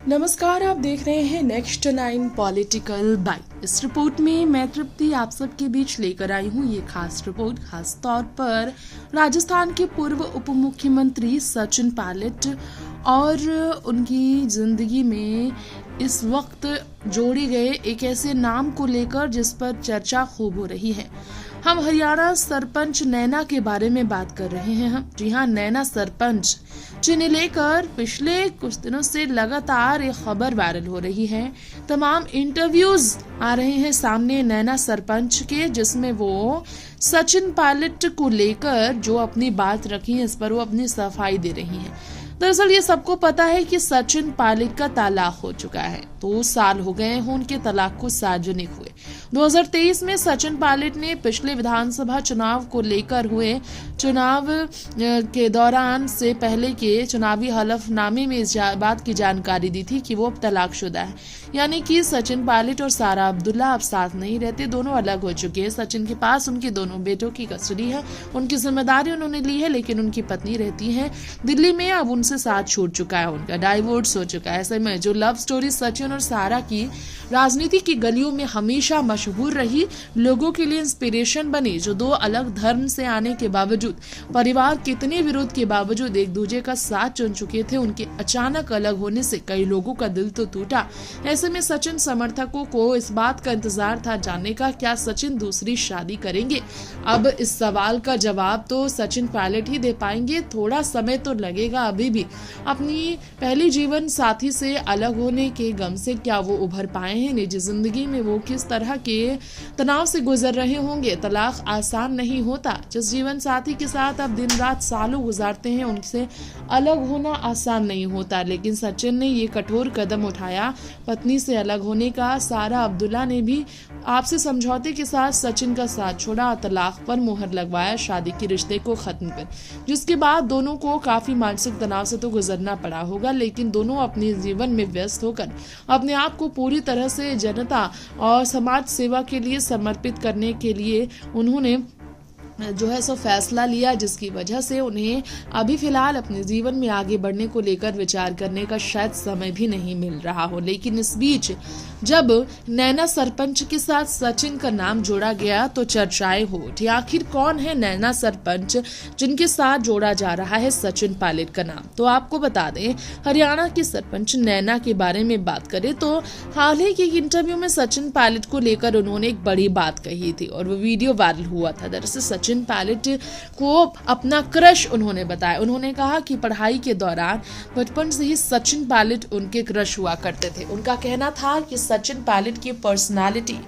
नमस्कार, आप देख रहे हैं नेक्स्ट 9 पॉलिटिकल बाइट। इस रिपोर्ट में मैं तृप्ति आप सबके बीच लेकर आई हूँ ये खास रिपोर्ट, खास तौर पर राजस्थान के पूर्व उप मुख्यमंत्री सचिन पायलट और उनकी जिंदगी में इस वक्त जोड़े गए एक ऐसे नाम को लेकर जिस पर चर्चा खूब हो रही है। हम हरियाणा सरपंच नैना के बारे में बात कर रहे हैं। जी हाँ, नैना सरपंच जिन्हें लेकर पिछले कुछ दिनों से लगातार एक खबर वायरल हो रही है। तमाम इंटरव्यूज आ रहे हैं सामने नैना सरपंच के, जिसमें वो सचिन पायलट को लेकर जो अपनी बात रखी है, इस पर वो अपनी सफाई दे रही हैं। दरअसल ये सबको पता है कि सचिन पायलट का तलाक हो चुका है। 2 साल हो गए हैं उनके तलाक को सार्वजनिक हुए। 2023 में सचिन पायलट ने पिछले विधानसभा चुनाव को लेकर हुए चुनाव के दौरान से पहले के चुनावी हलफनामे में इस बात की जानकारी दी थी कि वो अब तलाकशुदा है, यानी कि सचिन पायलट और सारा अब्दुल्ला अब साथ नहीं रहते, दोनों अलग हो चुके हैं। सचिन के पास उनके दोनों बेटों की कस्टडी है, उनकी जिम्मेदारी उन्होंने ली है, लेकिन उनकी पत्नी रहती है दिल्ली में। अब उनसे साथ छूट चुका है, उनका डाइवोर्स हो चुका है। ऐसे में जो लव स्टोरी सचिन और सारा की राजनीति की गलियों में हमेशा मशहूर रही, लोगों के लिए इंस्पिरेशन बनी, जो 2 अलग धर्म से आने के बावजूद, परिवार कितने विरोध के बावजूद एक दूसरे का साथ चुन चुके थे, उनके अचानक अलग होने से कई लोगों का दिल तो टूटा। ऐसे में सचिन समर्थकों को इस बात का इंतजार था जानने का, क्या सचिन दूसरी शादी करेंगे। अब इस सवाल का जवाब तो सचिन पायलट ही दे पाएंगे। थोड़ा समय तो लगेगा अभी भी। अपनी पहली जीवन साथी से अलग होने के गम से क्या वो उभर पाए हैं? निजी जिंदगी में वो किस तरह के तनाव से गुजर रहे होंगे? तलाक आसान नहीं होता। जिस जीवन साथी के साथ आप दिन रात सालों गुजारते हैं, उनसे अलग होना आसान नहीं होता, लेकिन सचिन ने ये कठोर कदम उठाया, पत्नी से अलग होने का। सारा अब्दुल्ला ने भी आपसे समझौते के साथ सचिन का साथ छोड़ा, तलाक पर मुहर लगवाया, शादी के रिश्ते को खत्म कर, जिसके बाद दोनों को काफी मानसिक तनाव से तो गुजरना पड़ा होगा, लेकिन दोनों अपने जीवन में व्यस्त होकर अपने आप को पूरी तरह से जनता और समाज सेवा के लिए समर्पित करने के लिए उन्होंने जो है सो फैसला लिया, जिसकी वजह से उन्हें अभी फिलहाल अपने जीवन में आगे बढ़ने को लेकर विचार करने का शायद समय भी नहीं मिल रहा हो। लेकिन इस बीच जब नैना सरपंच के साथ सचिन का नाम जोड़ा गया तो चर्चाएं हो उठी। आखिर कौन है नैना सरपंच जिनके साथ जोड़ा जा रहा है सचिन पायलट का नाम? तो आपको बता दें, हरियाणा की सरपंच नैना के बारे में बात करें तो हाल ही के इंटरव्यू में सचिन पायलट को लेकर उन्होंने एक बड़ी बात कही थी और वो वीडियो वायरल हुआ था। दरअसल सचिन पायलट को अपना क्रश उन्होंने बताया। उन्होंने कहा कि पढ़ाई के दौरान बचपन से ही सचिन पायलट उनके क्रश हुआ करते थे। उनका कहना था कि सचिन पायलट की पर्सनालिटी,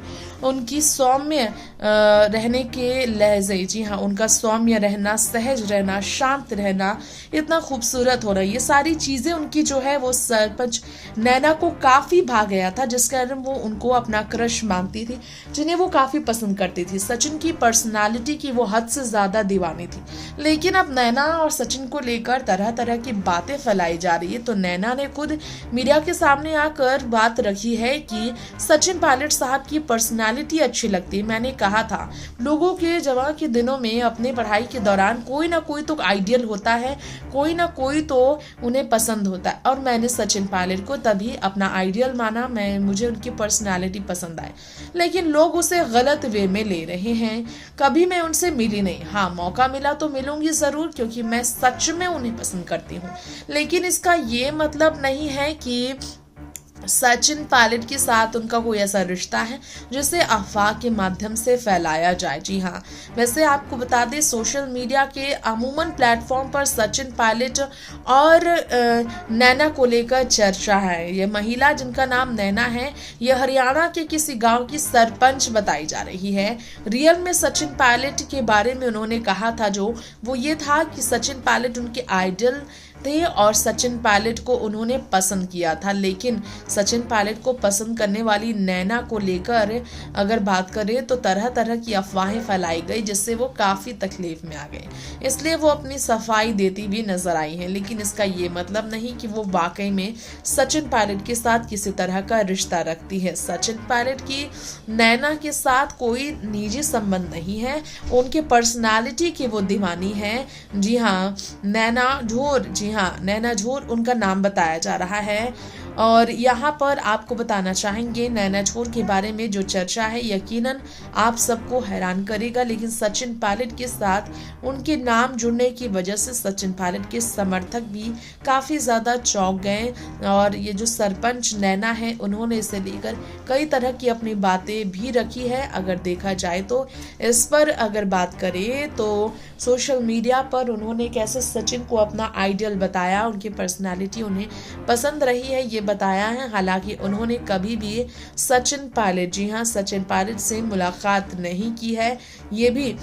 उनकी सौम्य रहने के लहजे, जी हाँ, उनका सौम्य रहना, सहज रहना, शांत रहना, इतना खूबसूरत होना, ये सारी चीजें उनकी जो है वो सरपंच नैना को काफी भा गया था, जिस कारण वो उनको अपना क्रश मानती थी, जिन्हें वो काफी पसंद करती थी। सचिन की पर्सनालिटी की वो हद से ज्यादा दीवानी थी। लेकिन अब नैना और सचिन को लेकर तरह तरह की बातें फैलाई जा रही है। तो नैना ने खुद मीडिया के सामने आकर बात रखी है कि सचिन पायलट साहब की पर्सनालिटी अच्छी लगती है। मैंने कहा था, लोगों के जवां के दिनों में अपने पढ़ाई के दौरान कोई ना कोई तो आइडियल होता है, कोई ना कोई तो उन्हें पसंद होता है, और मैंने सचिन पायलट को तभी अपना आइडियल माना। मुझे उनकी पर्सनालिटी पसंद आए, लेकिन लोग उसे गलत वे में ले रहे हैं। कभी मैं उनसे मिली नहीं, हाँ मौका मिला तो मिलूंगी जरूर, क्योंकि मैं सच में उन्हें पसंद करती हूँ। लेकिन इसका ये मतलब नहीं है कि सचिन पायलट के साथ उनका कोई ऐसा रिश्ता है जिसे अफवाह के माध्यम से फैलाया जाए। जी हाँ, वैसे आपको बता दें, सोशल मीडिया के अमूमन प्लेटफॉर्म पर सचिन पायलट और नैना को लेकर चर्चा है। यह महिला जिनका नाम नैना है, यह हरियाणा के किसी गांव की सरपंच बताई जा रही है। रियल में सचिन पायलट के बारे में उन्होंने कहा था जो वो ये था कि सचिन पायलट उनके आइडल थे और सचिन पायलट को उन्होंने पसंद किया था। लेकिन सचिन पायलट को पसंद करने वाली नैना को लेकर अगर बात करें तो तरह तरह की अफवाहें फैलाई गई, जिससे वो काफी तकलीफ में आ गए, इसलिए वो अपनी सफाई देती भी नजर आई है। लेकिन इसका ये मतलब नहीं कि वो वाकई में सचिन पायलट के साथ किसी तरह का रिश्ता रखती है। सचिन पायलट की नैना के साथ कोई निजी संबंध नहीं है, उनके पर्सनालिटी की वो दीवानी है। जी हाँ, नैना झोर, जी हाँ, नैना झोर उनका नाम बताया जा रहा है। और यहाँ पर आपको बताना चाहेंगे नैना छोर के बारे में जो चर्चा है यकीनन आप सबको हैरान करेगा, लेकिन सचिन पायलट के साथ उनके नाम जुड़ने की वजह से सचिन पायलट के समर्थक भी काफ़ी ज़्यादा चौंक गए। और ये जो सरपंच नैना है उन्होंने इसे लेकर कई तरह की अपनी बातें भी रखी है। अगर देखा जाए तो इस पर अगर बात करें तो सोशल मीडिया पर उन्होंने कैसे सचिन को अपना आइडियल बताया, उनकी पर्सनालिटी उन्हें पसंद रही है ये बताया है। हालांकि उन्होंने कभी भी सचिन पायलट, जी हाँ सचिन पायलट से मुलाकात नहीं की है ये भी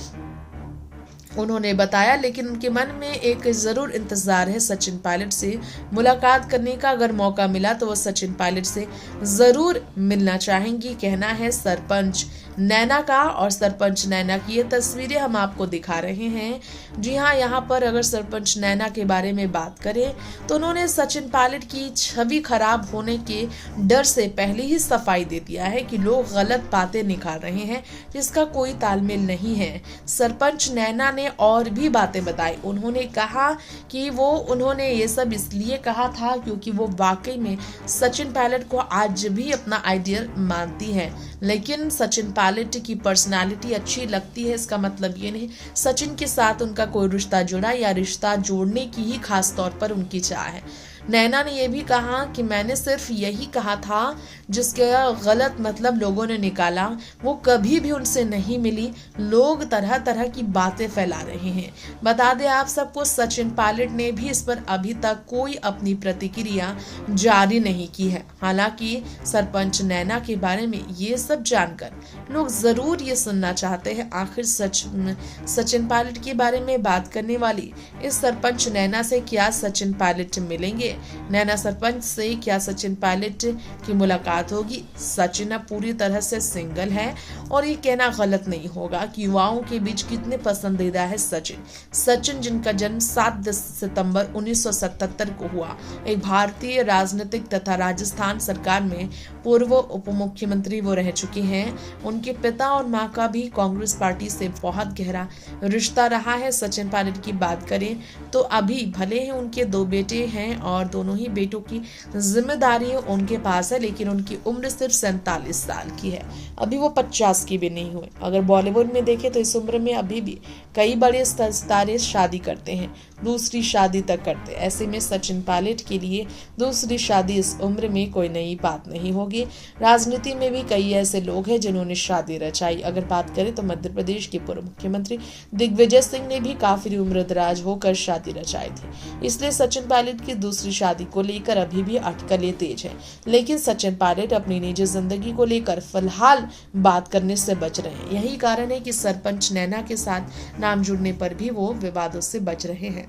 उन्होंने बताया, लेकिन उनके मन में एक ज़रूर इंतज़ार है सचिन पायलट से मुलाकात करने का। अगर मौका मिला तो वो सचिन पायलट से ज़रूर मिलना चाहेंगी, कहना है सरपंच नैना का। और सरपंच नैना की ये तस्वीरें हम आपको दिखा रहे हैं। जी हाँ, यहाँ पर अगर सरपंच नैना के बारे में बात करें तो उन्होंने सचिन पायलट की छवि खराब होने के डर से पहले ही सफाई दे दिया है कि लोग गलत बातें निकाल रहे हैं जिसका कोई तालमेल नहीं है। सरपंच नैना ने और भी बातें बताई। उन्होंने कहा कि उन्होंने ये सब इसलिए कहा था क्योंकि वो वाकई में सचिन पायलट को आज भी अपना आइडियल मानती है, लेकिन सचिन पायलट की पर्सनालिटी अच्छी लगती है इसका मतलब ये नहीं सचिन के साथ उनका कोई रिश्ता जुड़ा या रिश्ता जोड़ने की ही खास तौर पर उनकी चाह है। नैना ने यह भी कहा कि मैंने सिर्फ यही कहा था जिसका गलत मतलब लोगों ने निकाला, वो कभी भी उनसे नहीं मिली। लोग तरह तरह की बातें फैला रहे हैं। बता दें आप सबको सचिन पायलट ने भी इस पर अभी तक कोई अपनी प्रतिक्रिया जारी नहीं की है। हालांकि सरपंच नैना के बारे में ये सब जानकर लोग जरूर ये सुनना चाहते हैं आखिर सचिन पायलट के बारे में बात करने वाली इस सरपंच नैना से क्या सचिन पायलट मिलेंगे, नैना सरपंच से क्या सचिन पायलट की मुलाकात होगी। सचिन अब पूरी तरह से सिंगल है और ये कहना गलत नहीं होगा कि युवाओं के बीच कितने पसंदीदा है सचिन जिनका जन्म 7 सितंबर 1977 को हुआ, एक भारतीय राजनीतिक तथा राजस्थान सरकार में पूर्व उप मुख्यमंत्री वो रह चुके हैं। उनके पिता और मां का भी कांग्रेस पार्टी से बहुत गहरा रिश्ता रहा है। सचिन पायलट की बात करें तो अभी भले ही उनके 2 बेटे हैं और दोनों ही बेटों की जिम्मेदारी उनके पास है, लेकिन उनकी उम्र सिर्फ 47 साल की है, अभी वो 50 की भी नहीं हुए। अगर बॉलीवुड में देखें तो इस उम्र में अभी भी कई बड़े सितारे शादी करते हैं, दूसरी शादी तक करते हैं। ऐसे में सचिन पायलट के लिए दूसरी शादी इस उम्र में कोई नई बात नहीं होगी। राजनीति में भी कई ऐसे लोग हैं जिन्होंने शादी रचाई। अगर बात करें तो मध्य प्रदेश के पूर्व मुख्यमंत्री दिग्विजय सिंह ने भी काफी उम्रदराज होकर शादी रचाई थी, इसलिए सचिन पायलट की दूसरी शादी को लेकर अभी भी अटकलें तेज है। लेकिन सचिन पायलट अपनी निजी जिंदगी को लेकर फिलहाल बात करने से बच रहे हैं। यही कारण है कि सरपंच नैना के साथ नाम जुड़ने पर भी वो विवादों से बच रहे हैं।